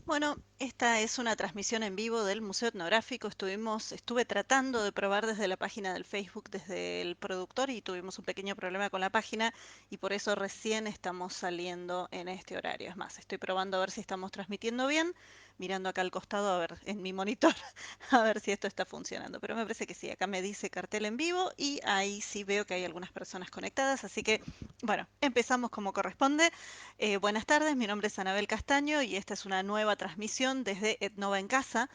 Bueno, esta es una transmisión en vivo del Museo Etnográfico. Estuve tratando de probar desde la página del Facebook, desde el productor, y tuvimos un pequeño problema con la página y por eso recién estamos saliendo en este horario. Es más, estoy probando a ver si estamos transmitiendo bien, mirando acá al costado a ver en mi monitor a ver si esto está funcionando. Pero me parece que sí, acá me dice cartel en vivo y ahí sí veo que hay algunas personas conectadas, así que bueno, empezamos como corresponde. Buenas tardes, mi nombre es Anabel Castaño y esta es una nueva transmisión desde Etnova en Casa.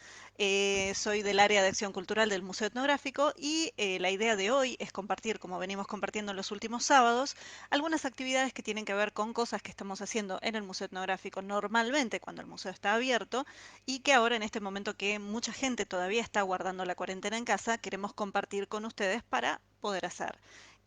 Soy del área de acción cultural del Museo Etnográfico y la idea de hoy es compartir, como venimos compartiendo en los últimos sábados, algunas actividades que tienen que ver con cosas que estamos haciendo en el Museo Etnográfico normalmente cuando el museo está abierto y que ahora en este momento que mucha gente todavía está guardando la cuarentena en casa, queremos compartir con ustedes para poder hacer.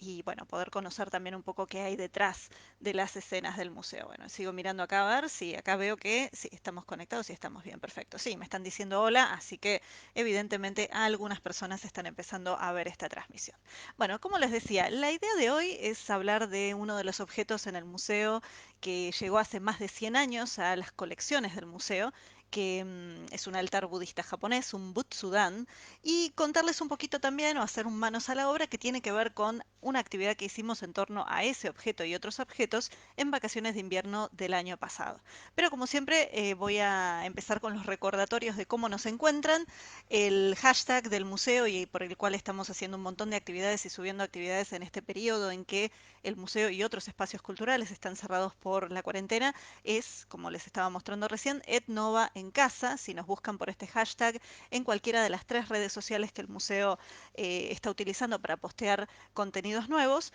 Y bueno, poder conocer también un poco qué hay detrás de las escenas del museo. Bueno, sigo mirando acá a ver si acá veo que sí, estamos conectados y estamos bien, perfecto. Sí, me están diciendo hola, así que evidentemente algunas personas están empezando a ver esta transmisión. Bueno, como les decía, la idea de hoy es hablar de uno de los objetos en el museo que llegó hace más de 100 años a las colecciones del museo, que es un altar budista japonés, un Butsudan, y contarles un poquito también o hacer un manos a la obra que tiene que ver con una actividad que hicimos en torno a ese objeto y otros objetos en vacaciones de invierno del año pasado. Pero como siempre voy a empezar con los recordatorios de cómo nos encuentran, el hashtag del museo y por el cual estamos haciendo un montón de actividades y subiendo actividades en este periodo en que el museo y otros espacios culturales están cerrados por la cuarentena es, como les estaba mostrando recién, Etnova en casa. Si nos buscan por este hashtag en cualquiera de las 3 redes sociales que el museo está utilizando para postear contenidos nuevos,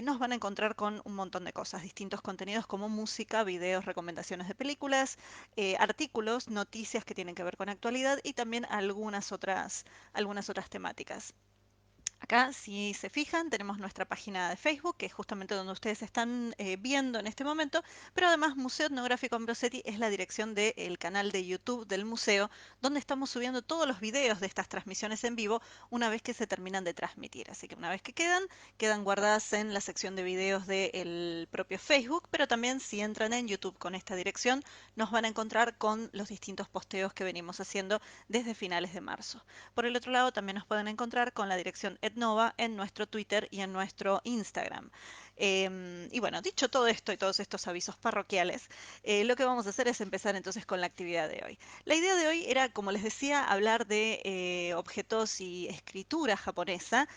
nos van a encontrar con un montón de cosas, distintos contenidos como música, videos, recomendaciones de películas, artículos, noticias que tienen que ver con actualidad y también algunas otras temáticas. Acá, si se fijan, tenemos nuestra página de Facebook, que es justamente donde ustedes están viendo en este momento, pero además Museo Etnográfico Ambrosetti es la dirección del canal de YouTube del museo, donde estamos subiendo todos los videos de estas transmisiones en vivo una vez que se terminan de transmitir. Así que una vez que quedan guardadas en la sección de videos del propio Facebook, pero también si entran en YouTube con esta dirección, nos van a encontrar con los distintos posteos que venimos haciendo desde finales de marzo. Por el otro lado, también nos pueden encontrar con la dirección Etnova en nuestro Twitter y en nuestro Instagram. Y bueno, dicho todo esto y todos estos avisos parroquiales, lo que vamos a hacer es empezar entonces con la actividad de hoy. La idea de hoy era, como les decía, hablar de objetos y escritura japonesa.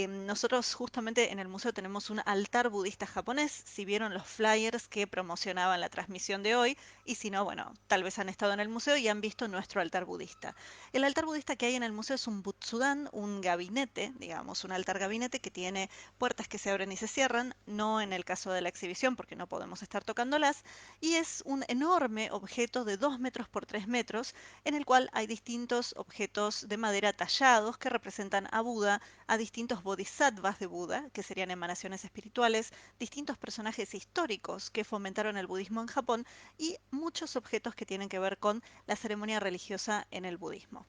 Nosotros justamente en el museo tenemos un altar budista japonés, si vieron los flyers que promocionaban la transmisión de hoy, y si no, bueno, tal vez han estado en el museo y han visto nuestro altar budista. El altar budista que hay en el museo es un butsudan, un gabinete, digamos, un altar gabinete que tiene puertas que se abren y se cierran, no en el caso de la exhibición porque no podemos estar tocándolas, y es un enorme objeto de 2 metros por 3 metros en el cual hay distintos objetos de madera tallados que representan a Buda, a distintos bodhisattvas de Buda, que serían emanaciones espirituales, distintos personajes históricos que fomentaron el budismo en Japón y muchos objetos que tienen que ver con la ceremonia religiosa en el budismo.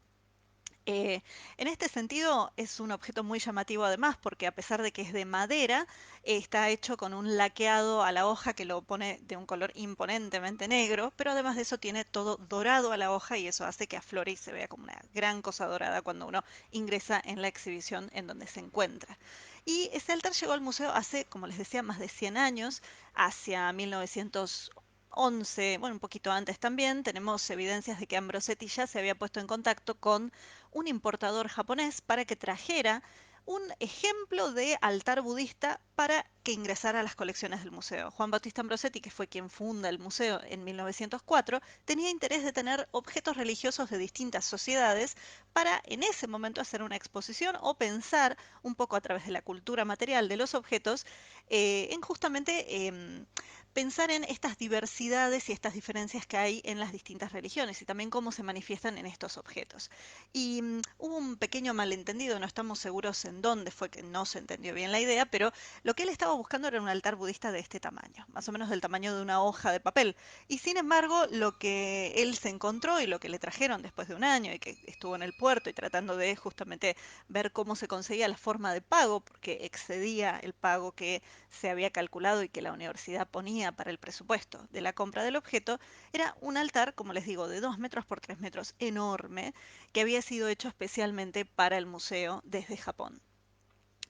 Eh, en este sentido es un objeto muy llamativo además porque a pesar de que es de madera, está hecho con un laqueado a la hoja que lo pone de un color imponentemente negro, pero además de eso tiene todo dorado a la hoja y eso hace que aflore y se vea como una gran cosa dorada cuando uno ingresa en la exhibición en donde se encuentra. Y este altar llegó al museo hace, como les decía, más de 100 años, hacia 1911, bueno, un poquito antes también, tenemos evidencias de que Ambrosetti ya se había puesto en contacto con un importador japonés para que trajera un ejemplo de altar budista para que ingresara a las colecciones del museo. Juan Bautista Ambrosetti, que fue quien funda el museo en 1904, tenía interés de tener objetos religiosos de distintas sociedades para en ese momento hacer una exposición o pensar un poco a través de la cultura material de los objetos en justamente pensar en estas diversidades y estas diferencias que hay en las distintas religiones y también cómo se manifiestan en estos objetos. Y hubo un pequeño malentendido, no estamos seguros en dónde fue que no se entendió bien la idea, pero lo que él estaba buscando era un altar budista de este tamaño, más o menos del tamaño de una hoja de papel. Y sin embargo, lo que él se encontró y lo que le trajeron después de un año y que estuvo en el puerto y tratando de justamente ver cómo se conseguía la forma de pago, porque excedía el pago que se había calculado y que la universidad ponía tenía para el presupuesto de la compra del objeto era un altar, como les digo, de 2 metros por 3 metros, enorme, que había sido hecho especialmente para el museo desde Japón.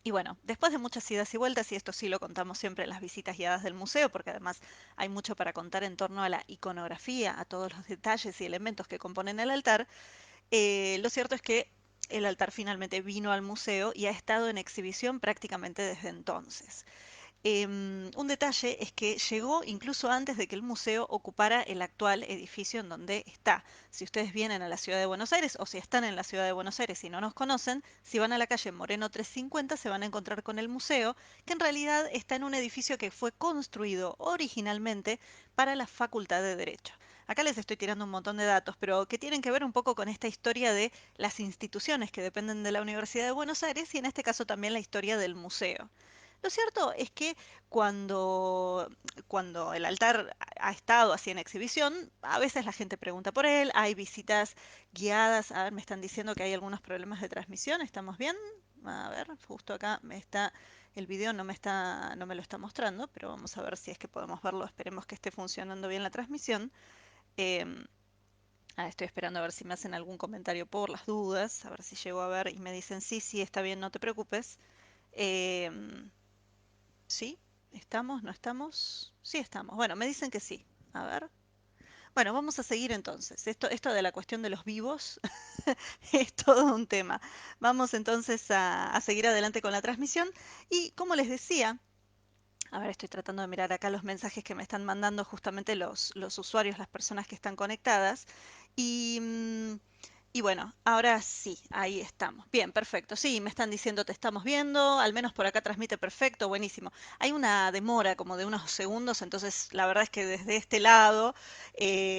Y bueno, después de muchas idas y vueltas, y esto sí lo contamos siempre en las visitas guiadas del museo, porque además hay mucho para contar en torno a la iconografía, a todos los detalles y elementos que componen el altar, lo cierto es que el altar finalmente vino al museo y ha estado en exhibición prácticamente desde entonces. Un detalle es que llegó incluso antes de que el museo ocupara el actual edificio en donde está. Si ustedes vienen a la ciudad de Buenos Aires o si están en la ciudad de Buenos Aires y no nos conocen, si van a la calle Moreno 350 se van a encontrar con el museo, que en realidad está en un edificio que fue construido originalmente para la Facultad de Derecho. Acá les estoy tirando un montón de datos, pero que tienen que ver un poco con esta historia de las instituciones que dependen de la Universidad de Buenos Aires y en este caso también la historia del museo. Lo cierto es que cuando, cuando el altar ha estado así en exhibición, a veces la gente pregunta por él, hay visitas guiadas. A ver, me están diciendo que hay algunos problemas de transmisión, ¿estamos bien? A ver, justo acá me está, el video no me lo está mostrando, pero vamos a ver si es que podemos verlo. Esperemos que esté funcionando bien la transmisión. Em, Estoy esperando a ver si me hacen algún comentario por las dudas, a ver si llego a ver y me dicen sí, sí, está bien, no te preocupes. Em, ¿Sí? ¿Estamos? ¿No estamos? Sí estamos. Bueno, me dicen que sí. A ver. Bueno, vamos a seguir entonces. Esto de la cuestión de los vivos es todo un tema. Vamos entonces a seguir adelante con la transmisión. Y como les decía, a ver, estoy tratando de mirar acá los mensajes que me están mandando justamente los usuarios, las personas que están conectadas. Y, y bueno, ahora sí, ahí estamos. Bien, perfecto. Sí, me están diciendo te estamos viendo, al menos por acá transmite perfecto, buenísimo. Hay una demora como de unos segundos, entonces la verdad es que desde este lado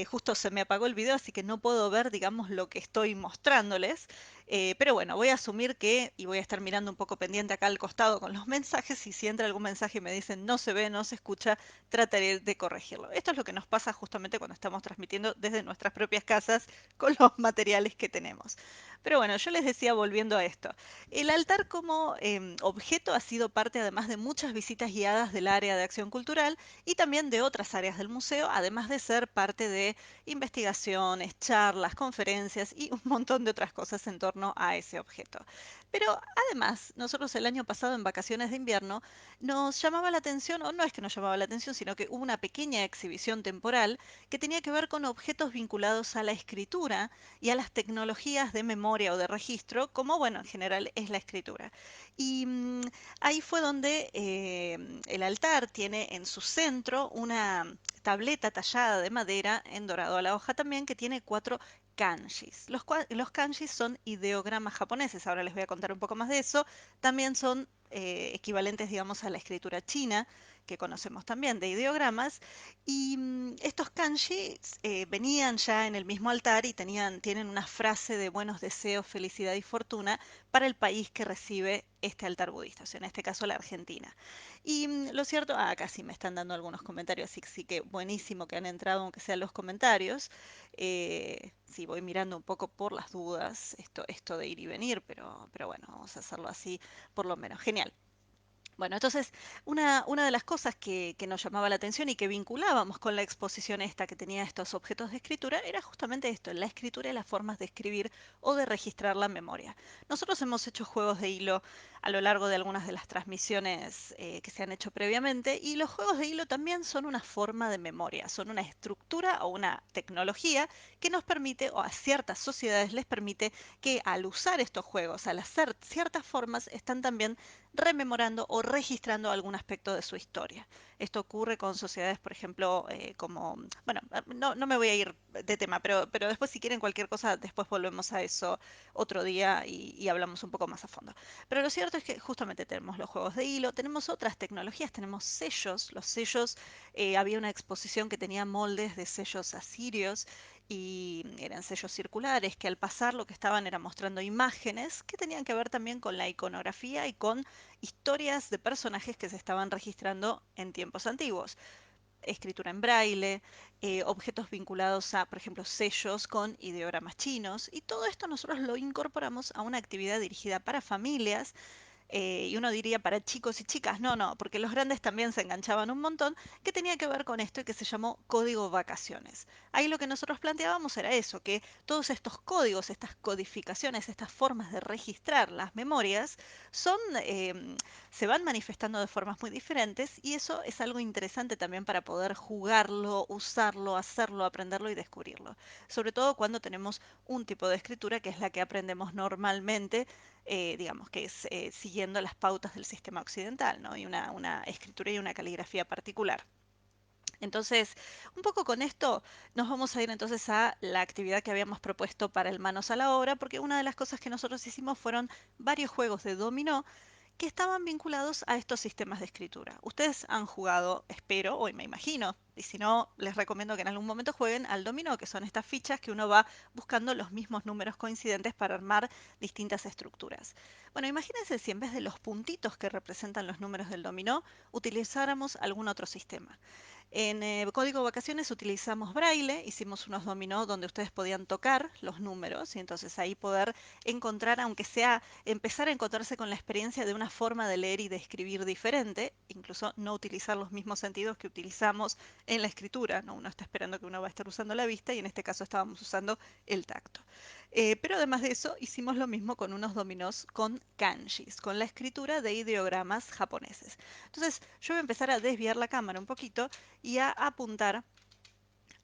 justo se me apagó el video, así que no puedo ver, digamos, lo que estoy mostrándoles. Pero bueno, voy a asumir que, y voy a estar mirando un poco pendiente acá al costado con los mensajes, y si entra algún mensaje y me dicen no se ve, no se escucha, trataré de corregirlo. Esto es lo que nos pasa justamente cuando estamos transmitiendo desde nuestras propias casas con los materiales que tenemos. Pero bueno, yo les decía volviendo a esto, el altar como objeto ha sido parte además de muchas visitas guiadas del área de acción cultural y también de otras áreas del museo, además de ser parte de investigaciones, charlas, conferencias y un montón de otras cosas en torno a ese objeto. Pero además, nosotros el año pasado en vacaciones de invierno nos llamaba la atención, o no es que nos llamaba la atención, sino que hubo una pequeña exhibición temporal que tenía que ver con objetos vinculados a la escritura y a las tecnologías de memoria o de registro, como bueno, en general es la escritura. Y ahí fue donde el altar tiene en su centro una tableta tallada de madera en dorado a la hoja también que tiene 4 kanjis. Los kanjis son ideogramas japoneses, ahora les voy a contar un poco más de eso. También son equivalentes, digamos, a la escritura china, que conocemos también de ideogramas. Y estos kanji venían ya en el mismo altar y tienen una frase de buenos deseos, felicidad y fortuna para el país que recibe este altar budista, o sea, en este caso la Argentina. Y lo cierto, acá sí me están dando algunos comentarios, así que sí que buenísimo que han entrado, aunque sean los comentarios. Sí, voy mirando un poco por las dudas, esto de ir y venir, pero bueno, vamos a hacerlo así por lo menos. Genial. Bueno, entonces, una de las cosas que nos llamaba la atención y que vinculábamos con la exposición esta que tenía estos objetos de escritura era justamente esto, la escritura y las formas de escribir o de registrar la memoria. Nosotros hemos hecho juegos de hilo a lo largo de algunas de las transmisiones que se han hecho previamente y los juegos de hilo también son una forma de memoria, son una estructura o una tecnología que nos permite, o a ciertas sociedades les permite, que al usar estos juegos, al hacer ciertas formas, están también rememorando o registrando algún aspecto de su historia. Esto ocurre con sociedades, por ejemplo, como, bueno, no me voy a ir de tema, pero después si quieren cualquier cosa, después volvemos a eso otro día y hablamos un poco más a fondo. Pero lo cierto es que justamente tenemos los juegos de hilo, tenemos otras tecnologías, tenemos sellos, los sellos, había una exposición que tenía moldes de sellos asirios y eran sellos circulares que al pasar lo que estaban era mostrando imágenes que tenían que ver también con la iconografía y con historias de personajes que se estaban registrando en tiempos antiguos. Escritura en braille, objetos vinculados a, por ejemplo, sellos con ideogramas chinos, y todo esto nosotros lo incorporamos a una actividad dirigida para familias, y uno diría para chicos y chicas, no, no, porque los grandes también se enganchaban un montón, que tenía que ver con esto y que se llamó código vacaciones. Ahí lo que nosotros planteábamos era eso, que todos estos códigos, estas codificaciones, estas formas de registrar las memorias, son, se van manifestando de formas muy diferentes y eso es algo interesante también para poder jugarlo, usarlo, hacerlo, aprenderlo y descubrirlo. Sobre todo cuando tenemos un tipo de escritura que es la que aprendemos normalmente, digamos que es siguiendo las pautas del sistema occidental, ¿no? Y una escritura y una caligrafía particular. Entonces, un poco con esto nos vamos a ir entonces a la actividad que habíamos propuesto para el Manos a la Obra, porque una de las cosas que nosotros hicimos fueron varios juegos de dominó que estaban vinculados a estos sistemas de escritura. Ustedes han jugado, espero, o me imagino, y si no, les recomiendo que en algún momento jueguen al dominó, que son estas fichas que uno va buscando los mismos números coincidentes para armar distintas estructuras. Bueno, imagínense si en vez de los puntitos que representan los números del dominó, utilizáramos algún otro sistema. En Código Vacaciones utilizamos braille, hicimos unos dominó donde ustedes podían tocar los números y entonces ahí poder encontrar, aunque sea empezar a encontrarse con la experiencia de una forma de leer y de escribir diferente, incluso no utilizar los mismos sentidos que utilizamos en la escritura, ¿no? Uno está esperando que uno va a estar usando la vista y en este caso estábamos usando el tacto. Pero además de eso, hicimos lo mismo con unos dominós con kanjis, con la escritura de ideogramas japoneses. Entonces, yo voy a empezar a desviar la cámara un poquito y a apuntar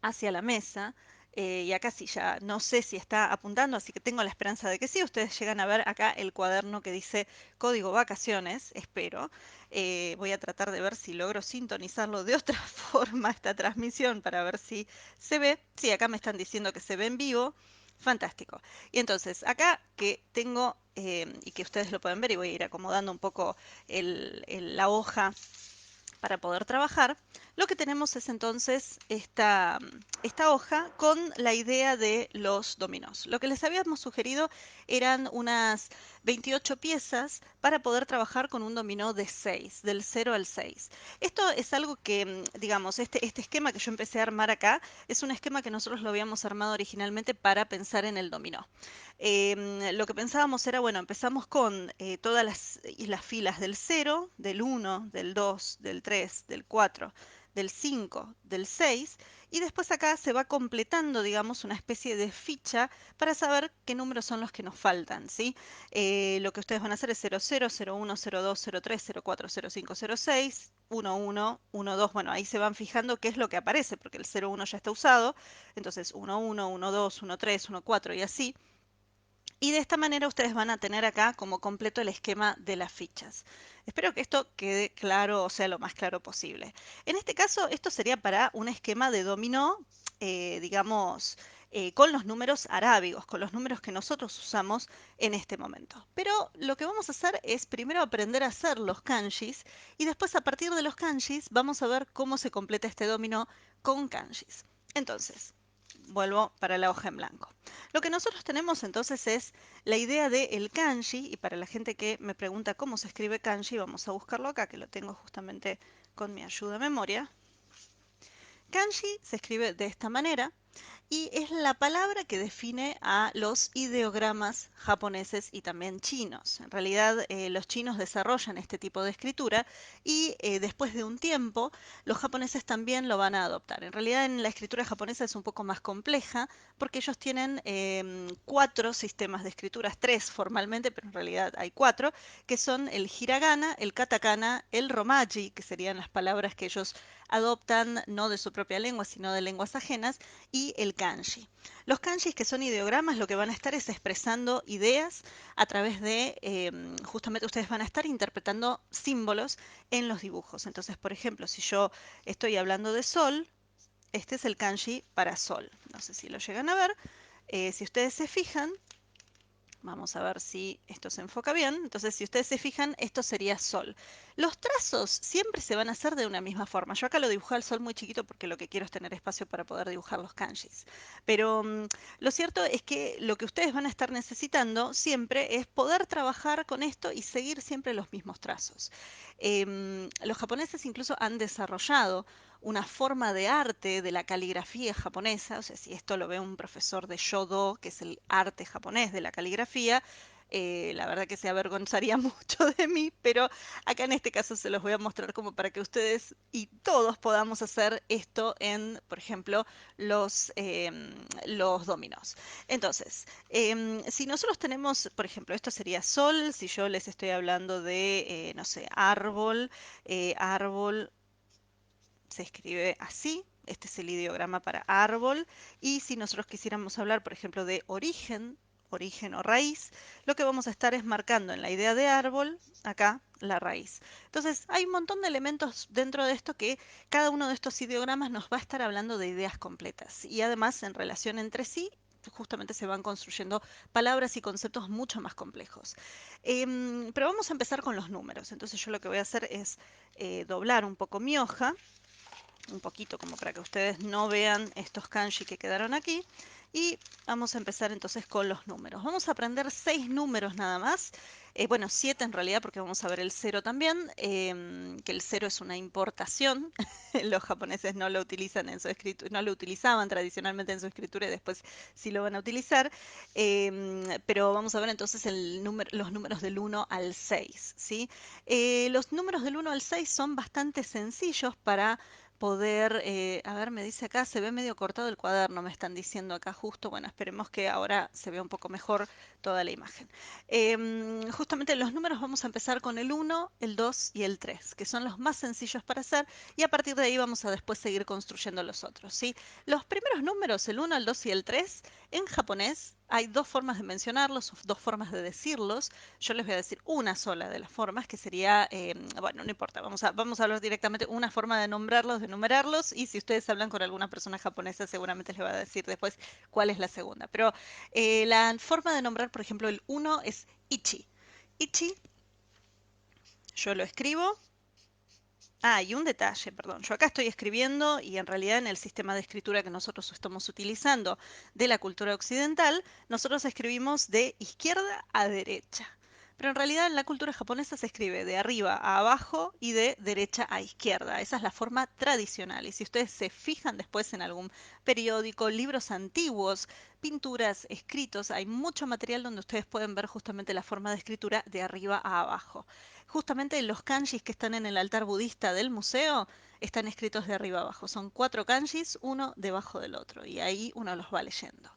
hacia la mesa. Y acá sí, ya no sé si está apuntando, así que tengo la esperanza de que sí. Ustedes llegan a ver acá el cuaderno que dice Código Vacaciones, espero. Voy a tratar de ver si logro sintonizarlo de otra forma esta transmisión para ver si se ve. Sí, acá me están diciendo que se ve en vivo. Fantástico. Y entonces, acá que tengo, y que ustedes lo pueden ver, y voy a ir acomodando un poco la hoja para poder trabajar, lo que tenemos es entonces esta hoja con la idea de los dominós. Lo que les habíamos sugerido eran unas 28 piezas para poder trabajar con un dominó de 6, del 0 al 6. Esto es algo que, digamos, este esquema que yo empecé a armar acá es un esquema que nosotros lo habíamos armado originalmente para pensar en el dominó. Lo que pensábamos era, bueno, empezamos con todas las filas del 0, del 1, del 2, del 3, del 4, del 5, del 6, y después acá se va completando, digamos, una especie de ficha para saber qué números son los que nos faltan, ¿sí? Lo que ustedes van a hacer es 00, 01, 02, 03, 04, 05, 06, 11, 12, bueno, ahí se van fijando qué es lo que aparece, porque el 01 ya está usado, entonces 11, 12, 13, 14 y así. Y de esta manera ustedes van a tener acá como completo el esquema de las fichas. Espero que esto quede claro, o sea, lo más claro posible. En este caso, esto sería para un esquema de dominó, digamos, con los números arábigos, con los números que nosotros usamos en este momento. Pero lo que vamos a hacer es primero aprender a hacer los kanjis y después a partir de los kanjis vamos a ver cómo se completa este dominó con kanjis. Entonces, vuelvo para la hoja en blanco. Lo que nosotros tenemos entonces es la idea del kanji, y para la gente que me pregunta cómo se escribe kanji, vamos a buscarlo acá, que lo tengo justamente con mi ayuda memoria. Kanji se escribe de esta manera y es la palabra que define a los ideogramas japoneses y también chinos. En realidad, los chinos desarrollan este tipo de escritura y después de un tiempo, los japoneses también lo van a adoptar. En realidad, en la escritura japonesa es un poco más compleja porque ellos tienen cuatro sistemas de escrituras, tres formalmente, pero en realidad hay cuatro, que son el hiragana, el katakana, el romaji, que serían las palabras que ellos adoptan no de su propia lengua, sino de lenguas ajenas, y el kanji. Los kanjis, que son ideogramas, lo que van a estar es expresando ideas a través de, justamente ustedes van a estar interpretando símbolos en los dibujos. Entonces, por ejemplo, si yo estoy hablando de sol, este es el kanji para sol. No sé si lo llegan a ver. Si ustedes se fijan, vamos a ver si esto se enfoca bien. Entonces, si ustedes se fijan, esto sería sol. Los trazos siempre se van a hacer de una misma forma. Yo acá lo dibujé al sol muy chiquito porque lo que quiero es tener espacio para poder dibujar los kanjis. Pero lo cierto es que lo que ustedes van a estar necesitando siempre es poder trabajar con esto y seguir siempre los mismos trazos. Los japoneses incluso han desarrollado una forma de arte de la caligrafía japonesa, o sea, si esto lo ve un profesor de Shodo, que es el arte japonés de la caligrafía, la verdad que se avergonzaría mucho de mí, pero acá en este caso se los voy a mostrar como para que ustedes y todos podamos hacer esto en, por ejemplo, los dominos. Entonces, si nosotros tenemos, por ejemplo, esto sería sol, si yo les estoy hablando de, no sé, árbol, árbol se escribe así, este es el ideograma para árbol, y si nosotros quisiéramos hablar, por ejemplo, de origen, origen o raíz, lo que vamos a estar es marcando en la idea de árbol, acá, la raíz. Entonces, hay un montón de elementos dentro de esto que cada uno de estos ideogramas nos va a estar hablando de ideas completas, y además en relación entre sí, justamente se van construyendo palabras y conceptos mucho más complejos. Pero vamos a empezar con los números. Entonces yo lo que voy a hacer es doblar un poco mi hoja, un poquito como para que ustedes no vean estos kanji que quedaron aquí. Y vamos a empezar entonces con los números. Vamos a aprender 6 números nada más. Bueno, 7 en realidad porque vamos a ver el cero también, que el cero es una importación. Los japoneses no lo utilizan en su escritura, no lo utilizaban tradicionalmente en su escritura y después sí lo van a utilizar. Pero vamos a ver entonces los números del 1 al 6, ¿sí? Los números del 1 al 6 son bastante sencillos para poder, a ver, me dice acá, se ve medio cortado el cuaderno, me están diciendo acá justo, bueno, esperemos que ahora se vea un poco mejor toda la imagen. Justamente los números vamos a empezar con el 1, el 2 y el 3, que son los más sencillos para hacer, y a partir de ahí vamos a después seguir construyendo los otros, ¿sí? Los primeros números, el 1, el 2 y el 3, en japonés hay dos formas de mencionarlos, dos formas de decirlos. Yo les voy a decir una sola de las formas, que sería, bueno, no importa, vamos a hablar directamente una forma de nombrarlos, de numerarlos, y si ustedes hablan con alguna persona japonesa, seguramente les va a decir después cuál es la segunda. Pero la forma de nombrar, por ejemplo, el uno es ichi. Ichi, yo lo escribo. Ah, y un detalle, perdón. Yo acá estoy escribiendo y en realidad en el sistema de escritura que nosotros estamos utilizando de la cultura occidental, nosotros escribimos de izquierda a derecha. Pero en realidad en la cultura japonesa se escribe de arriba a abajo y de derecha a izquierda. Esa es la forma tradicional. Y si ustedes se fijan después en algún periódico, libros antiguos, pinturas, escritos, hay mucho material donde ustedes pueden ver justamente la forma de escritura de arriba a abajo. Justamente los kanjis que están en el altar budista del museo están escritos de arriba abajo. Son 4 kanjis, uno debajo del otro, y ahí uno los va leyendo.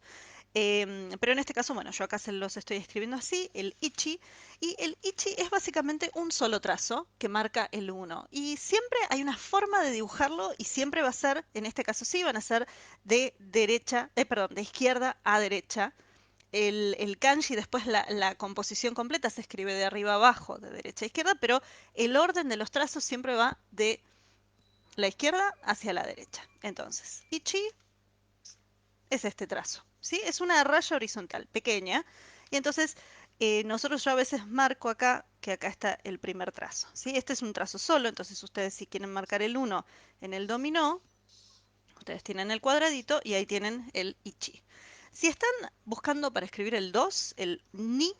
Pero en este caso, bueno, yo acá se los estoy escribiendo así, el ichi, y el ichi es básicamente un solo trazo que marca el 1. Y siempre hay una forma de dibujarlo y siempre va a ser, en este caso sí, van a ser de derecha, perdón, de izquierda a derecha, el kanji, después la composición completa se escribe de arriba a abajo, de derecha a izquierda, pero el orden de los trazos siempre va de la izquierda hacia la derecha. Entonces, ichi es este trazo, ¿sí? Es una raya horizontal pequeña, y entonces nosotros yo a veces marco acá, que acá está el primer trazo, ¿sí? Este es un trazo solo, entonces ustedes si quieren marcar el 1 en el dominó, ustedes tienen el cuadradito y ahí tienen el ichi. Si están buscando para escribir el 2, el ni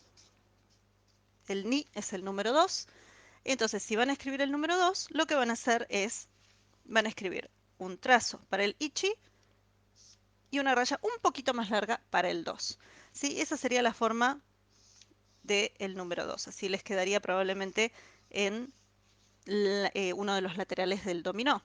es el número 2. Entonces, si van a escribir el número 2, lo que van a hacer es, van a escribir un trazo para el ichi y una raya un poquito más larga para el 2. ¿Sí? Esa sería la forma del número 2. Así les quedaría probablemente en uno de los laterales del dominó.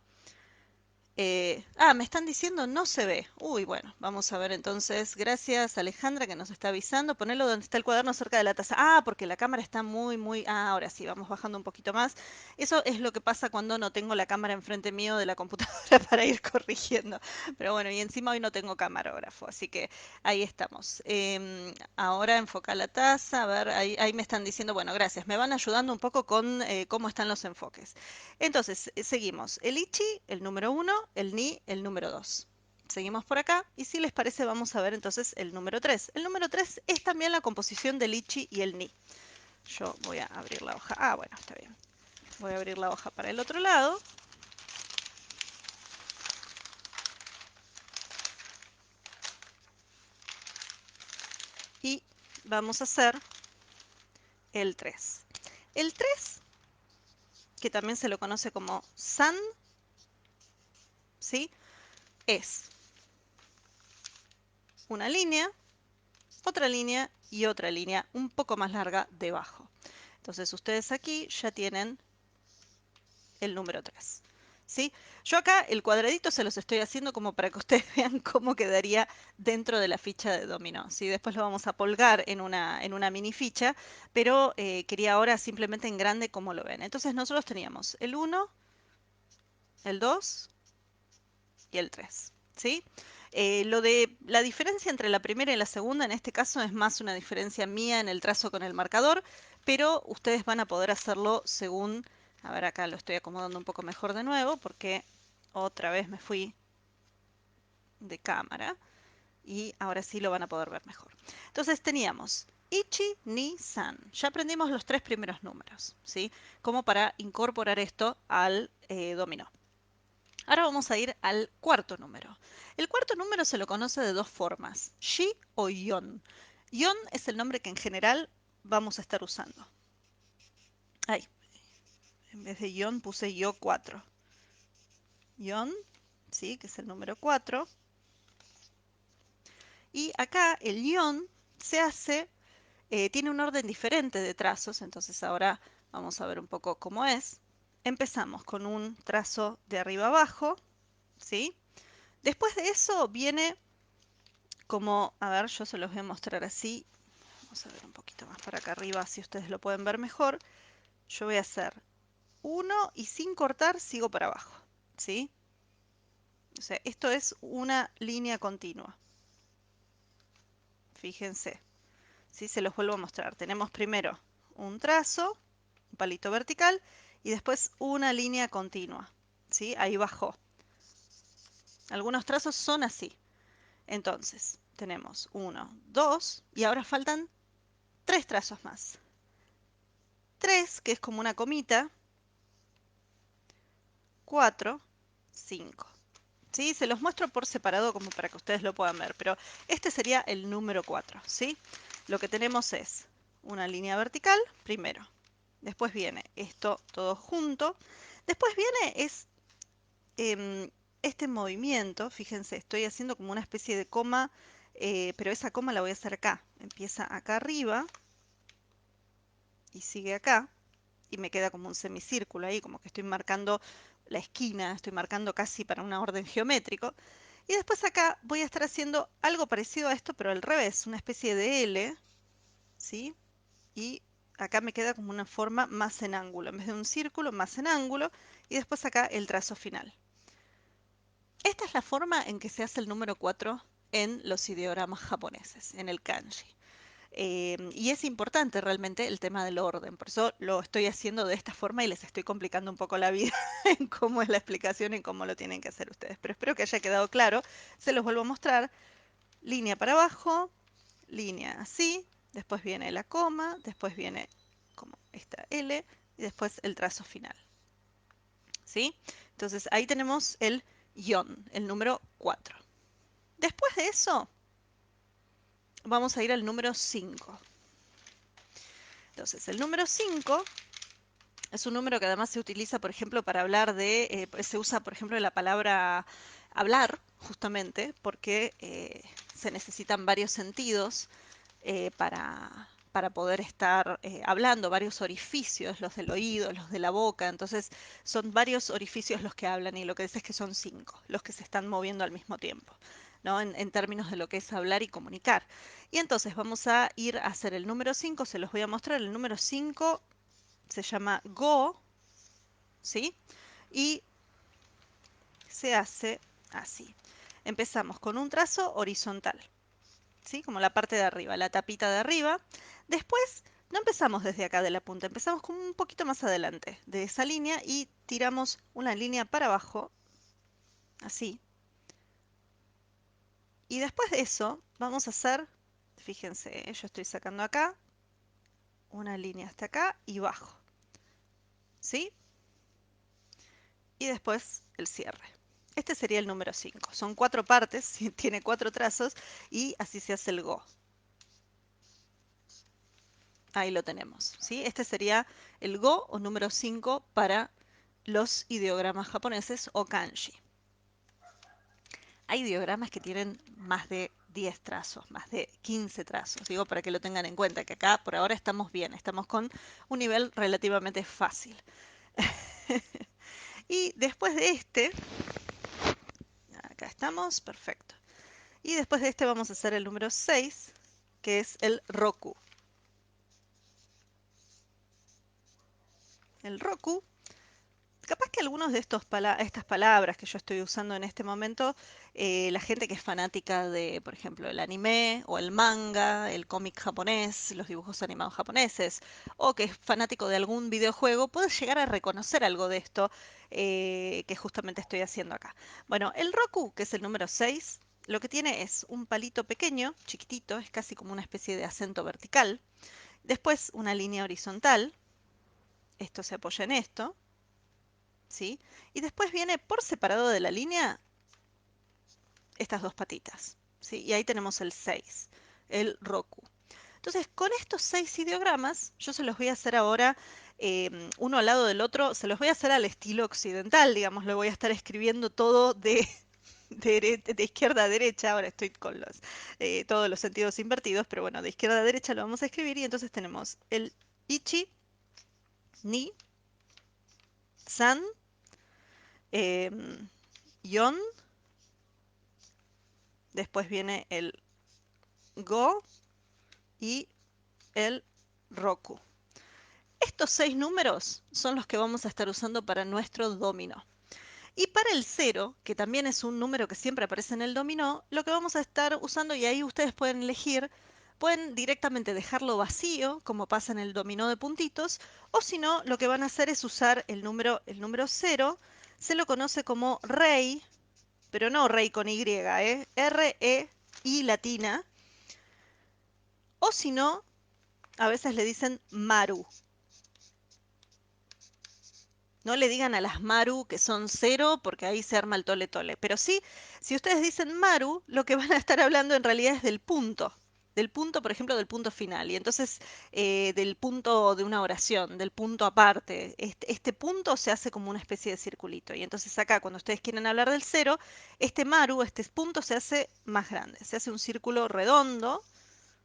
Me están diciendo no se ve. Uy, bueno, vamos a ver entonces. Gracias Alejandra que nos está avisando. Ponelo donde está el cuaderno cerca de la taza. Ah, porque la cámara está muy. Ah, ahora sí, vamos bajando un poquito más. Eso es lo que pasa cuando no tengo la cámara enfrente mío de la computadora para ir corrigiendo. Pero bueno, y encima hoy no tengo camarógrafo, así que ahí estamos. Ahora enfoca la taza. A ver, ahí me están diciendo, bueno, gracias. Me van ayudando un poco con cómo están los enfoques. Entonces, seguimos. El ichi, el número 1, el ni, el número 2. Seguimos por acá y si les parece vamos a ver entonces el número 3. El número 3 es también la composición del ichi y el ni. Yo voy a abrir la hoja. Ah, bueno, está bien. Voy a abrir la hoja para el otro lado. Y vamos a hacer el 3. El 3, que también se lo conoce como san, ¿sí? Es una línea, otra línea y otra línea un poco más larga debajo. Entonces ustedes aquí ya tienen el número 3. ¿Sí? Yo acá el cuadradito se los estoy haciendo como para que ustedes vean cómo quedaría dentro de la ficha de dominó. ¿Sí? Después lo vamos a colgar en una mini ficha, pero quería ahora simplemente en grande como lo ven. Entonces nosotros teníamos el 1, el 2 y el 3. ¿Sí? Lo de la diferencia entre la primera y la segunda en este caso es más una diferencia mía en el trazo con el marcador, pero ustedes van a poder hacerlo según, a ver acá lo estoy acomodando un poco mejor de nuevo porque otra vez me fui de cámara y ahora sí lo van a poder ver mejor. Entonces teníamos Ichi, Ni, San. Ya aprendimos los 3 primeros números, ¿sí? Como para incorporar esto al dominó. Ahora vamos a ir al cuarto número. El cuarto número se lo conoce de dos formas, Shi o Yon. Yon es el nombre que en general vamos a estar usando. Ay, en vez de Yon puse Yo 4. Yon, ¿sí? Que es el número 4. Y acá el Yon se hace, tiene un orden diferente de trazos, entonces ahora vamos a ver un poco cómo es. Empezamos con un trazo de arriba abajo, ¿sí? Después de eso viene como, a ver, yo se los voy a mostrar así. Vamos a ver un poquito más para acá arriba, si ustedes lo pueden ver mejor. Yo voy a hacer uno y sin cortar sigo para abajo, ¿sí? O sea, esto es una línea continua. Fíjense, ¿sí? Se los vuelvo a mostrar. Tenemos primero un trazo, un palito vertical, y después una línea continua, ¿sí? Ahí bajó. Algunos trazos son así. Entonces, tenemos uno, dos, y ahora faltan 3 trazos más. 3, que es como una comita, 4, 5. ¿Sí? Se los muestro por separado como para que ustedes lo puedan ver, pero este sería el número 4, ¿sí? Lo que tenemos es una línea vertical, primero. Después viene esto todo junto. Después viene este movimiento, fíjense, estoy haciendo como una especie de coma, pero esa coma la voy a hacer acá. Empieza acá arriba y sigue acá. Y me queda como un semicírculo ahí, como que estoy marcando la esquina, estoy marcando casi para un orden geométrico. Y después acá voy a estar haciendo algo parecido a esto, pero al revés, una especie de L, ¿sí? Y acá me queda como una forma más en ángulo, en vez de un círculo, más en ángulo, y después acá el trazo final. Esta es la forma en que se hace el número 4 en los ideogramas japoneses, en el kanji. Y es importante realmente el tema del orden, por eso lo estoy haciendo de esta forma y les estoy complicando un poco la vida en cómo es la explicación y cómo lo tienen que hacer ustedes. Pero espero que haya quedado claro. Se los vuelvo a mostrar. Línea para abajo, línea así, después viene la coma, después viene como esta L y después el trazo final. ¿Sí? Entonces ahí tenemos el yon, el número 4. Después de eso, vamos a ir al número 5. Entonces, el número 5 es un número que además se utiliza, por ejemplo, para hablar de, se usa, por ejemplo, la palabra hablar, justamente, porque se necesitan varios sentidos para poder estar hablando, varios orificios, los del oído, los de la boca, entonces son varios orificios los que hablan y lo que dice es que son 5, los que se están moviendo al mismo tiempo, ¿no? En términos de lo que es hablar y comunicar. Y entonces vamos a ir a hacer el número 5, se los voy a mostrar, el número 5 se llama Go, ¿sí? Y se hace así. Empezamos con un trazo horizontal, ¿sí? Como la parte de arriba, la tapita de arriba. Después no empezamos desde acá de la punta, empezamos como un poquito más adelante de esa línea y tiramos una línea para abajo, así. Y después de eso vamos a hacer, fíjense, yo estoy sacando acá una línea hasta acá y bajo, ¿sí? Y después el cierre. Este sería el número 5. Son 4 partes, tiene 4 trazos y así se hace el go. Ahí lo tenemos, ¿sí? Este sería el go o número 5 para los ideogramas japoneses o kanji. Hay ideogramas que tienen más de 10 trazos, más de 15 trazos. Digo, para que lo tengan en cuenta, que acá por ahora estamos bien, estamos con un nivel relativamente fácil. Y después de este, acá estamos, perfecto. Y después de este vamos a hacer el número 6, que es el Roku. El Roku, capaz que algunos de estas palabras que yo estoy usando en este momento, la gente que es fanática de, por ejemplo, el anime o el manga, el cómic japonés, los dibujos animados japoneses, o que es fanático de algún videojuego, puede llegar a reconocer algo de esto que justamente estoy haciendo acá. Bueno, el Roku, que es el número 6, lo que tiene es un palito pequeño, chiquitito, es casi como una especie de acento vertical. Después una línea horizontal, esto se apoya en esto, ¿sí? Y después viene por separado de la línea estas dos patitas, ¿sí? Y ahí tenemos el 6, el Roku. Entonces, con estos 6 ideogramas, yo se los voy a hacer ahora uno al lado del otro, se los voy a hacer al estilo occidental, digamos, lo voy a estar escribiendo todo de izquierda a derecha, ahora estoy con todos los sentidos invertidos, pero bueno, de izquierda a derecha lo vamos a escribir y entonces tenemos el Ichi, Ni, San, Yon, después viene el Go y el Roku. Estos 6 números son los que vamos a estar usando para nuestro dominó. Y para el 0, que también es un número que siempre aparece en el dominó, lo que vamos a estar usando, y ahí ustedes pueden elegir, pueden directamente dejarlo vacío, como pasa en el dominó de puntitos, o si no, lo que van a hacer es usar el número 0, se lo conoce como rey, pero no rey con Y, R-E-I latina, o si no, a veces le dicen Maru. No le digan a las Maru que son 0 porque ahí se arma el tole tole. Pero sí, si ustedes dicen Maru, lo que van a estar hablando en realidad es del punto. Del punto, por ejemplo, del punto final. Y entonces del punto de una oración, del punto aparte. Este punto se hace como una especie de circulito. Y entonces acá, cuando ustedes quieren hablar del 0, este Maru, este punto se hace más grande. Se hace un círculo redondo.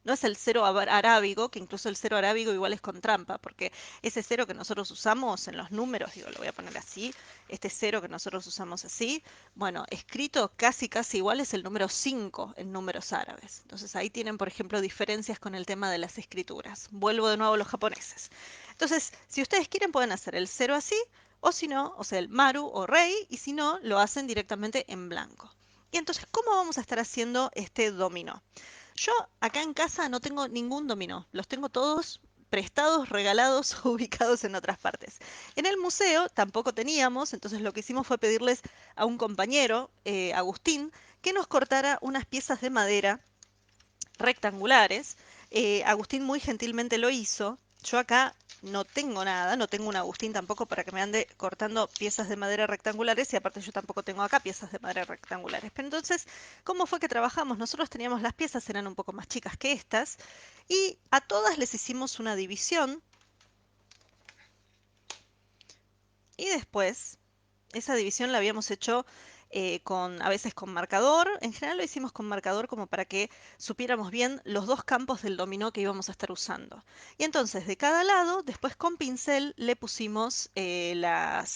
No es el cero arábigo, que incluso el cero arábigo igual es con trampa, porque ese cero que nosotros usamos en los números, digo, lo voy a poner así, este cero que nosotros usamos así, bueno, escrito casi casi igual es el número 5 en números árabes. Entonces ahí tienen, por ejemplo, diferencias con el tema de las escrituras. Vuelvo de nuevo a los japoneses. Entonces, si ustedes quieren pueden hacer el cero así, o si no, o sea, el maru o rei, y si no, lo hacen directamente en blanco. Y entonces, ¿cómo vamos a estar haciendo este dominó? Yo acá en casa no tengo ningún dominó, los tengo todos prestados, regalados o ubicados en otras partes. En el museo tampoco teníamos, entonces lo que hicimos fue pedirles a un compañero, Agustín, que nos cortara unas piezas de madera rectangulares. Agustín muy gentilmente lo hizo. Yo acá no tengo nada, no tengo un Agustín tampoco para que me ande cortando piezas de madera rectangulares y aparte yo tampoco tengo acá piezas de madera rectangulares. Pero entonces, ¿cómo fue que trabajamos? Nosotros teníamos las piezas, eran un poco más chicas que estas, y a todas les hicimos una división y después esa división la habíamos hecho a veces con marcador. En general lo hicimos con marcador como para que supiéramos bien los dos campos del dominó que íbamos a estar usando. Y entonces de cada lado, después con pincel le pusimos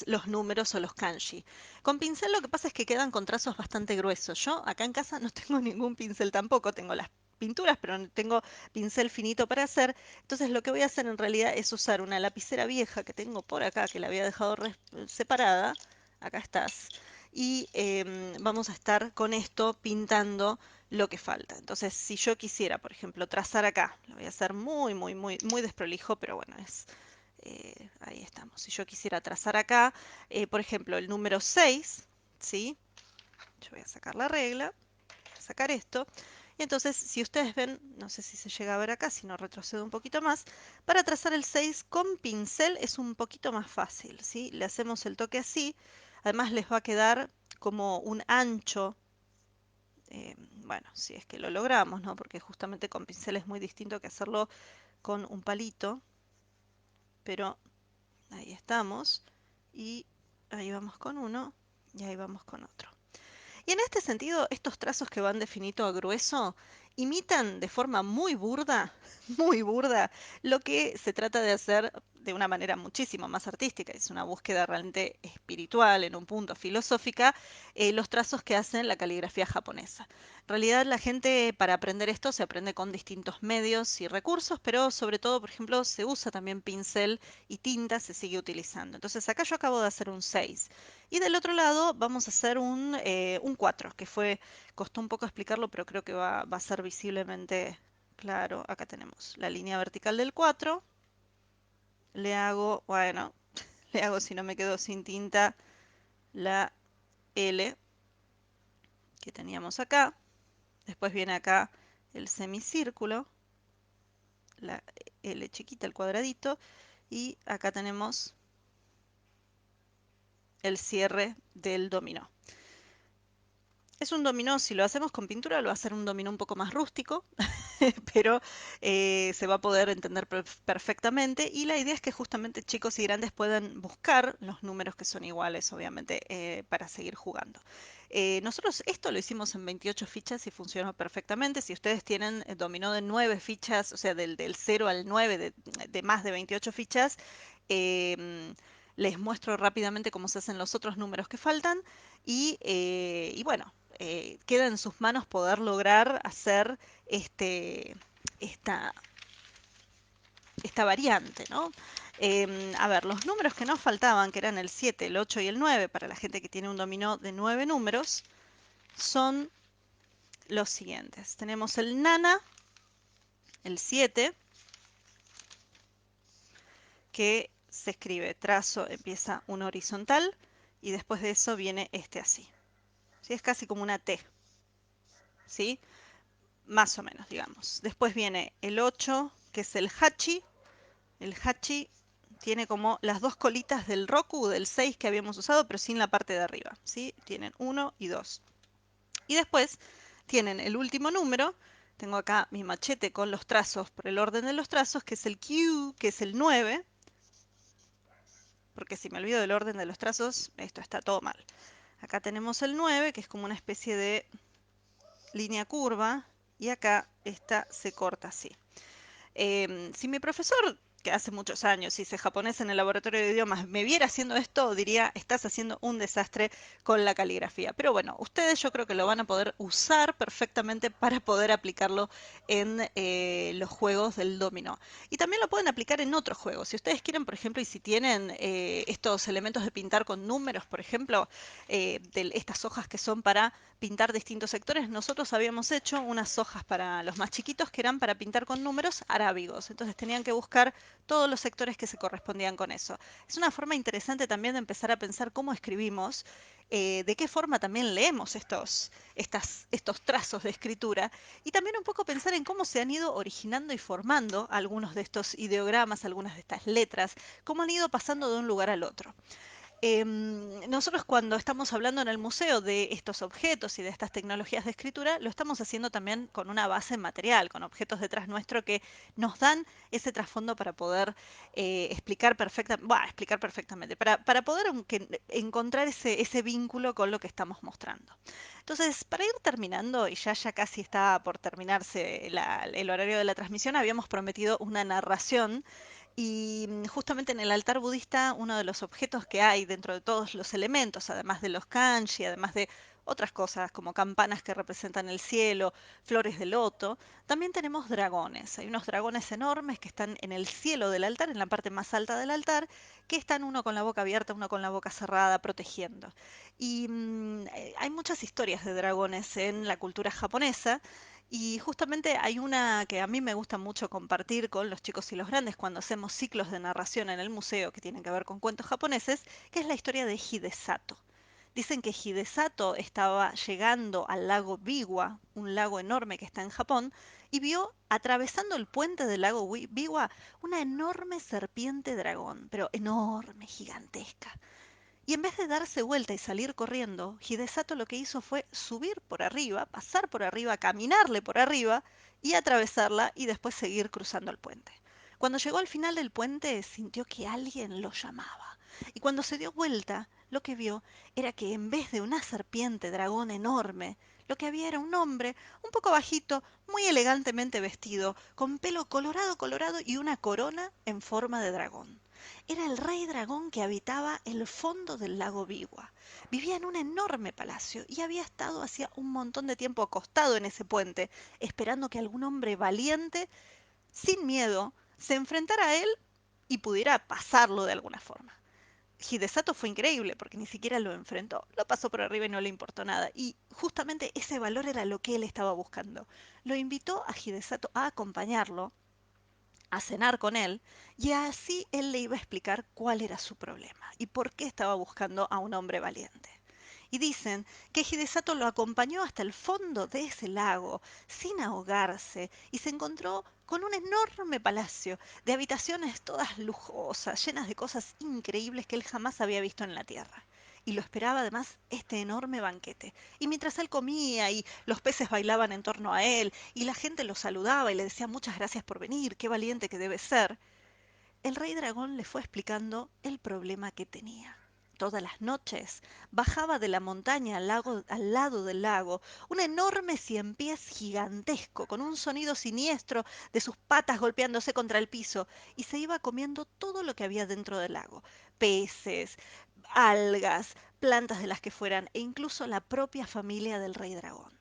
los números o los kanji. Con pincel lo que pasa es que quedan con trazos bastante gruesos. Yo acá en casa no tengo ningún pincel tampoco, tengo las pinturas, pero no tengo pincel finito para hacer. Entonces lo que voy a hacer en realidad es usar una lapicera vieja que tengo por acá, que la había dejado separada. Acá estás. Y vamos a estar con esto pintando lo que falta. Entonces, si yo quisiera, por ejemplo, trazar acá, lo voy a hacer muy, muy, muy, muy desprolijo, pero bueno, ahí estamos. Si yo quisiera trazar acá, por ejemplo, el número 6, ¿sí? Yo voy a sacar la regla, voy a sacar esto. Y entonces, si ustedes ven, no sé si se llega a ver acá, si no retrocedo un poquito más, para trazar el 6 con pincel es un poquito más fácil, ¿sí? Le hacemos el toque así, además les va a quedar como un ancho, bueno, si es que lo logramos, ¿no? Porque justamente con pincel es muy distinto que hacerlo con un palito, pero ahí estamos, y ahí vamos con uno, y ahí vamos con otro. Y en este sentido, estos trazos que van de finito a grueso imitan de forma muy burda, muy burda, lo que se trata de hacer de una manera muchísimo más artística. Es una búsqueda realmente espiritual, en un punto filosófica, los trazos que hacen la caligrafía japonesa. En realidad, la gente para aprender esto se aprende con distintos medios y recursos, pero sobre todo, por ejemplo, se usa también pincel y tinta, se sigue utilizando. Entonces, acá yo acabo de hacer un 6. Y del otro lado vamos a hacer un 4, que fue, costó un poco explicarlo, pero creo que va a ser visiblemente claro. Acá tenemos la línea vertical del 4. Le hago, bueno, le hago, si no me quedo sin tinta, la L que teníamos acá. Después viene acá el semicírculo, la L chiquita, el cuadradito. Y acá tenemos el cierre del dominó. Es un dominó, si lo hacemos con pintura, lo va a hacer un dominó un poco más rústico, pero se va a poder entender perfectamente. Y la idea es que justamente chicos y grandes puedan buscar los números que son iguales, obviamente, para seguir jugando. Nosotros esto lo hicimos en 28 fichas y funcionó perfectamente. Si ustedes tienen dominó de 9 fichas, o sea, del 0 al 9, de más de 28 fichas, les muestro rápidamente cómo se hacen los otros números que faltan. Y bueno, queda en sus manos poder lograr hacer este, esta, esta variante, ¿no? A ver, los números que nos faltaban, que eran el 7, el 8 y el 9, para la gente que tiene un dominó de 9 números, son los siguientes. Tenemos el nana, el 7, que se escribe trazo, empieza una horizontal, y después de eso viene este así. ¿Sí? Es casi como una T, ¿sí? Más o menos, digamos. Después viene el 8, que es el hachi. El hachi tiene como las dos colitas del Roku, del 6 que habíamos usado, pero sin la parte de arriba, ¿sí? Tienen 1 y 2. Y después tienen el último número. Tengo acá mi machete con los trazos por el orden de los trazos, que es el Q, que es el 9, porque si me olvido del orden de los trazos, esto está todo mal. Acá tenemos el 9, que es como una especie de línea curva, y acá esta se corta así. Si mi profesor, que hace muchos años hice japonés en el laboratorio de idiomas, me viera haciendo esto, diría, estás haciendo un desastre con la caligrafía. Pero bueno, ustedes yo creo que lo van a poder usar perfectamente para poder aplicarlo en los juegos del dominó. Y también lo pueden aplicar en otros juegos. Si ustedes quieren, por ejemplo, y si tienen estos elementos de pintar con números, por ejemplo, de estas hojas que son para pintar distintos sectores, nosotros habíamos hecho unas hojas para los más chiquitos que eran para pintar con números arábigos. Entonces tenían que buscar todos los sectores que se correspondían con eso. Es una forma interesante también de empezar a pensar cómo escribimos, de qué forma también leemos estos trazos de escritura, y también un poco pensar en cómo se han ido originando y formando algunos de estos ideogramas, algunas de estas letras, cómo han ido pasando de un lugar al otro. Nosotros cuando estamos hablando en el museo de estos objetos y de estas tecnologías de escritura, lo estamos haciendo también con una base material, con objetos detrás nuestro que nos dan ese trasfondo para poder explicar perfectamente, para poder encontrar ese vínculo con lo que estamos mostrando. Entonces, para ir terminando, y ya casi está por terminarse el horario de la transmisión, habíamos prometido una narración. Y justamente en el altar budista, uno de los objetos que hay dentro de todos los elementos, además de los kanji, además de otras cosas como campanas que representan el cielo, flores de loto, también tenemos dragones. Hay unos dragones enormes que están en el cielo del altar, en la parte más alta del altar, que están uno con la boca abierta, uno con la boca cerrada, protegiendo. Y hay muchas historias de dragones en la cultura japonesa. Y justamente hay una que a mí me gusta mucho compartir con los chicos y los grandes cuando hacemos ciclos de narración en el museo que tienen que ver con cuentos japoneses, que es la historia de Hidesato. Dicen que Hidesato estaba llegando al lago Biwa, un lago enorme que está en Japón, y vio atravesando el puente del lago Biwa una enorme serpiente dragón, pero enorme, gigantesca. Y en vez de darse vuelta y salir corriendo, Hidesato lo que hizo fue subir por arriba, pasar por arriba, caminarle por arriba y atravesarla y después seguir cruzando el puente. Cuando llegó al final del puente sintió que alguien lo llamaba. Y cuando se dio vuelta, lo que vio era que en vez de una serpiente dragón enorme, lo que había era un hombre un poco bajito, muy elegantemente vestido, con pelo colorado colorado y una corona en forma de dragón. Era el rey dragón que habitaba el fondo del lago Biwa. Vivía en un enorme palacio y había estado hacía un montón de tiempo acostado en ese puente, esperando que algún hombre valiente, sin miedo, se enfrentara a él y pudiera pasarlo de alguna forma. Hidesato fue increíble porque ni siquiera lo enfrentó, lo pasó por arriba y no le importó nada. Y justamente ese valor era lo que él estaba buscando. Lo invitó a Hidesato a acompañarlo, a cenar con él, y así él le iba a explicar cuál era su problema y por qué estaba buscando a un hombre valiente. Y dicen que Hidesato lo acompañó hasta el fondo de ese lago, sin ahogarse, y se encontró con un enorme palacio de habitaciones todas lujosas, llenas de cosas increíbles que él jamás había visto en la tierra. Y lo esperaba además este enorme banquete. Y mientras él comía y los peces bailaban en torno a él y la gente lo saludaba y le decía muchas gracias por venir, qué valiente que debe ser, el rey dragón le fue explicando el problema que tenía. Todas las noches bajaba de la montaña al lado del lago un enorme ciempiés gigantesco con un sonido siniestro de sus patas golpeándose contra el piso y se iba comiendo todo lo que había dentro del lago, peces, algas, plantas de las que fueran e incluso la propia familia del rey dragón.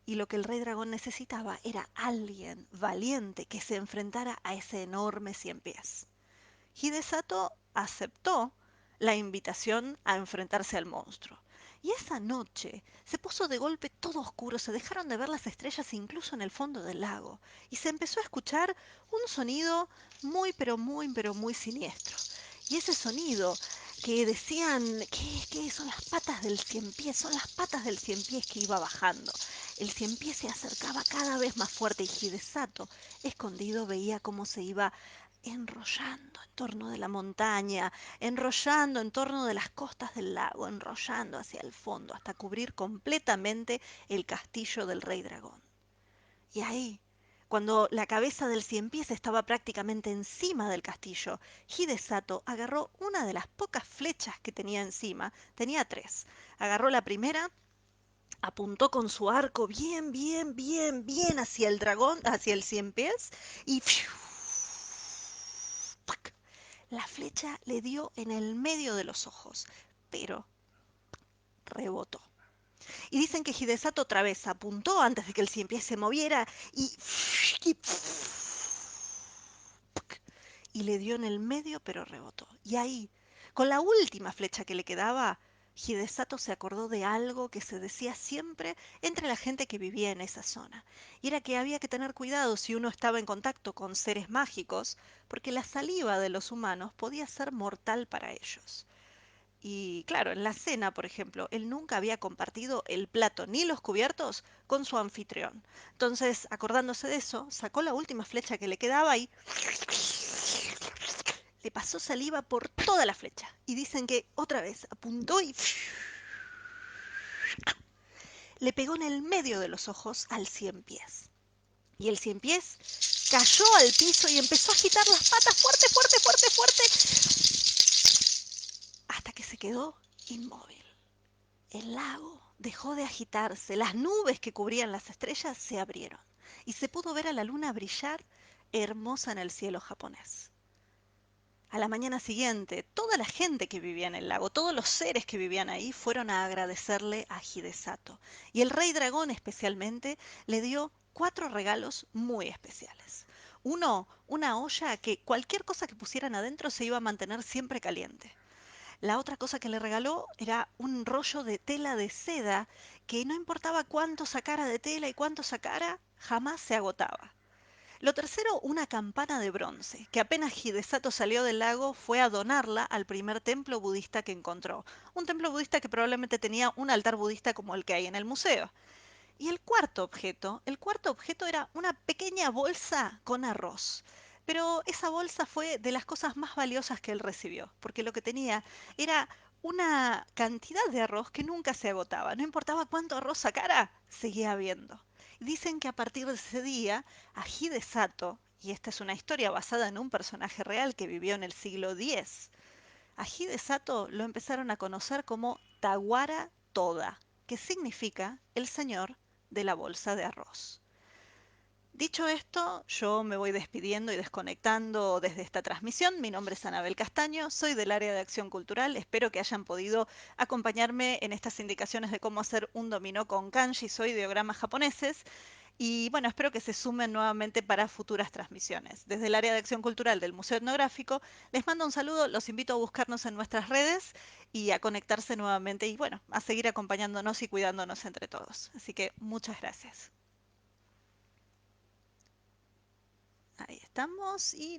Y lo que el rey dragón necesitaba era alguien valiente que se enfrentara a ese enorme ciempiés. Hidesato aceptó la invitación a enfrentarse al monstruo. Y esa noche se puso de golpe todo oscuro, se dejaron de ver las estrellas incluso en el fondo del lago, y se empezó a escuchar un sonido muy pero muy siniestro. Y ese sonido que decían que son las patas del ciempiés, son las patas del ciempiés que iba bajando. El ciempiés se acercaba cada vez más fuerte y Hidesato, escondido, veía cómo se iba enrollando en torno de la montaña, enrollando en torno de las costas del lago, enrollando hacia el fondo hasta cubrir completamente el castillo del rey dragón. Y ahí, cuando la cabeza del cien pies estaba prácticamente encima del castillo, Hidesato agarró una de las pocas flechas que tenía encima, tenía tres. Agarró la primera, apuntó con su arco bien hacia el dragón, hacia el cien pies, y ¡fiu! ¡Pac! La flecha le dio en el medio de los ojos, pero rebotó. Y dicen que Hidesato otra vez apuntó antes de que el cien pies se moviera y le dio en el medio, pero rebotó. Y ahí, con la última flecha que le quedaba, Hidesato se acordó de algo que se decía siempre entre la gente que vivía en esa zona, y era que había que tener cuidado si uno estaba en contacto con seres mágicos, porque la saliva de los humanos podía ser mortal para ellos. Y claro, en la cena, por ejemplo, él nunca había compartido el plato ni los cubiertos con su anfitrión. Entonces, acordándose de eso, sacó la última flecha que le quedaba y le pasó saliva por toda la flecha. Y dicen que otra vez apuntó y le pegó en el medio de los ojos al cien pies. Y el cien pies cayó al piso y empezó a agitar las patas fuerte, hasta que se quedó inmóvil. El lago dejó de agitarse, las nubes que cubrían las estrellas se abrieron y se pudo ver a la luna brillar hermosa en el cielo japonés. A la mañana siguiente, toda la gente que vivía en el lago, todos los seres que vivían ahí, fueron a agradecerle a Hidesato. Y el rey dragón especialmente le dio cuatro regalos muy especiales. Uno, una olla que cualquier cosa que pusieran adentro se iba a mantener siempre caliente. La otra cosa que le regaló era un rollo de tela de seda que no importaba cuánto sacara de tela y cuánto sacara, jamás se agotaba. Lo tercero, una campana de bronce, que apenas Hidesato salió del lago fue a donarla al primer templo budista que encontró. Un templo budista que probablemente tenía un altar budista como el que hay en el museo. Y el cuarto objeto era una pequeña bolsa con arroz. Pero esa bolsa fue de las cosas más valiosas que él recibió, porque lo que tenía era una cantidad de arroz que nunca se agotaba. No importaba cuánto arroz sacara, seguía habiendo. Y dicen que a partir de ese día, a Hidesato, y esta es una historia basada en un personaje real que vivió en el siglo X, A Hide Sato lo empezaron a conocer como Taguara Toda, que significa el señor de la bolsa de arroz. Dicho esto, yo me voy despidiendo y desconectando desde esta transmisión. Mi nombre es Anabel Castaño, soy del área de acción cultural. Espero que hayan podido acompañarme en estas indicaciones de cómo hacer un dominó con kanjis o ideogramas japoneses. Y bueno, espero que se sumen nuevamente para futuras transmisiones. Desde el área de acción cultural del Museo Etnográfico, les mando un saludo, los invito a buscarnos en nuestras redes y a conectarse nuevamente y bueno, a seguir acompañándonos y cuidándonos entre todos. Así que muchas gracias. Ahí estamos y